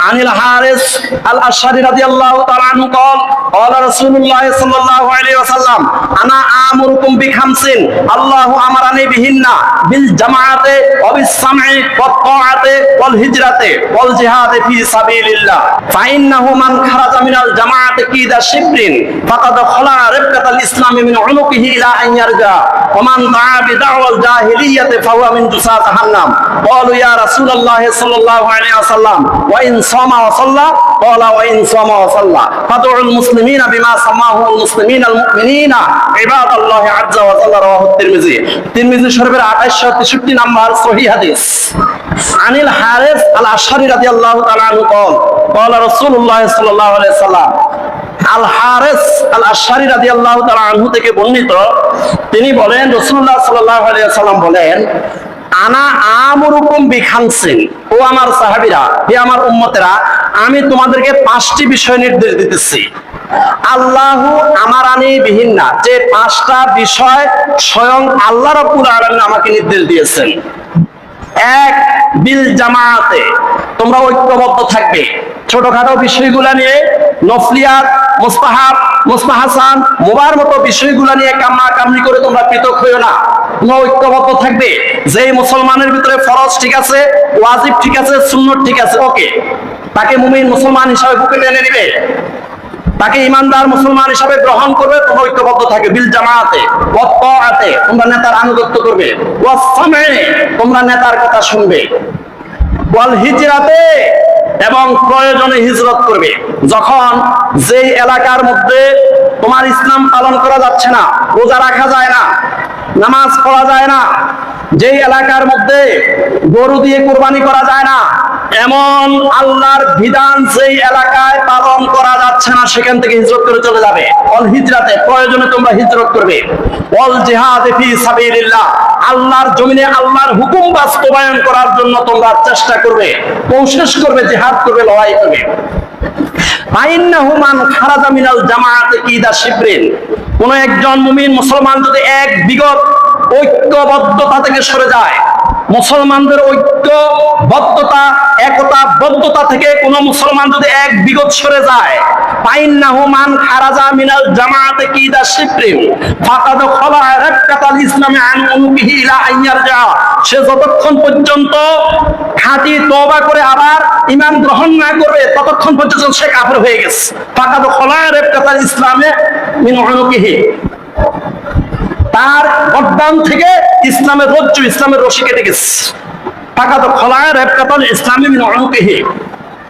عن الحارث الأشعري رضي الله تعالى عنه قال قال رسول الله صلى الله عليه وسلم أنا آمركم بخمس الله أمرني بهن بالجماعة وبالسمع والطاعة والهجرة والجهاد في سبيل الله فإنه من خرج من الجماعة كيد شبر فقد خلع ربقة الإسلام من عنقه إلى أن يرجع ومن دعا بدعوى الجاهلية فهو من جثى جهنم قالوا يا رسول الله صلى الله عليه وسلم وإن صام وصلى قال وإن صام وصلى فدعوا المسلمين بما سماه المسلمين المؤمنين عباد الله عز وجل رواه الترمذي তিরমিজি শরীফের 2863 নম্বর সহিহ হাদিস عن الحارث الأشعري رضي الله تعالى عنه قال قال رسول الله صلى الله عليه وسلم আল হারিস আল আশআরী রাদিয়াল্লাহু তাআলা আনহু থেকে বর্ণিত তিনি বলেন রাসূলুল্লাহ সাল্লাল্লাহু আলাইহি ওয়াসাল্লাম বলেন আনা আমরুকুম বিখামসিন ও আমার সাহাবীরা হে আমার উম্মতেরা আমি তোমাদেরকে পাঁচটি বিষয় নির্দেশ দিতেছি আল্লাহু আমারানি বিহিন্না যে পাঁচটা বিষয় স্বয়ং আল্লাহ রাব্বুল আলামিন আমাকে নির্দেশ দিয়েছেন এক বিল জামাতে তোমরা ঐক্যবদ্ধ থাকবে ছোটখাটো বিষয়গুলা নিয়ে নফলিয়াত মুস্তাহাব মুস্তাহাসান মুবার মতো বিষয়গুলা নিয়ে কামনা কামনি করে তোমরা পৃথক হইও না তোমরা ঐক্যবদ্ধ থাকবে যেই মুসলমানের ভিতরে ফরজ ঠিক আছে ওয়াজিব ঠিক আছে সুন্নত ঠিক আছে ওকে তাকে মুমিন মুসলমান হিসাবে বুকে টেনে নেবে তাকে ইমানদার মুসলমান হিসাবে গ্রহণ করবে তোমরা ঐক্যবদ্ধ থাকবে বিল জামাতে ওয়াত তাআতে তোমরা নেতার আনুগত্য করবে ওয়াস সামে তোমরা নেতার কথা শুনবে ওয়াল হিজরাতে এবং প্রয়োজনে হিজরত করবে যখন যেই এলাকার মধ্যে তোমার ইসলাম পালন করা যাচ্ছে না রোজা রাখা যায় না নামাজ পড়া যায় না যেই এলাকার মধ্যে গরু দিয়ে কুরবানি করা যায় না এমন আল্লাহর বিধান যেই এলাকায় পালন করা যাচ্ছে না সেখান থেকে হিজরত করে চলে যাবে অল হিজরাতে প্রয়োজনে তোমরা হিজরত করবে অল জিহাদ ফি সাবিলিল্লাহ আল্লাহর জমিনে আল্লাহর হুকুম বাস্তবায়ন করার জন্য তোমরা চেষ্টা করবে কোশিশ করবে জিহাদ করবে লড়াই করবে ফাইন্নাহু মান খারাজা মিনাল জামাআতি কিদা শিবরিন কোন একজন মুমিন মুসলমান যদি এক বিগত ঐক্যবদ্ধতা থেকে সরে যায় মুসলমানদের ঐক্যবদ্ধতা একতাবদ্ধতা থেকে কোন মুসলমান যদি এক বিগত সরে যায় ফাইন্নাহু মান খারাজা মিনাল জামাআতি কিদা শিবরিন ফাকাদ খালা রাকাতাল ইসলামি আন উনকিহি ইলা আন ইয়ারজা সে যতক্ষণ পর্যন্ত খাঁটি তওবা করে আবার ঈমান গ্রহণ না করবে ততক্ষণ পর্যন্ত সে কাফের হয়ে গেছে ফাকাদ খালা রাকাতাল ইসলামি মিন উনকিহি তার গর্দান থেকে ইসলামের রজ্জু ইসলামের রশি কেটে গেছে ফাকাদ খালা রাকাতাল ইসলামি মিন উনকিহি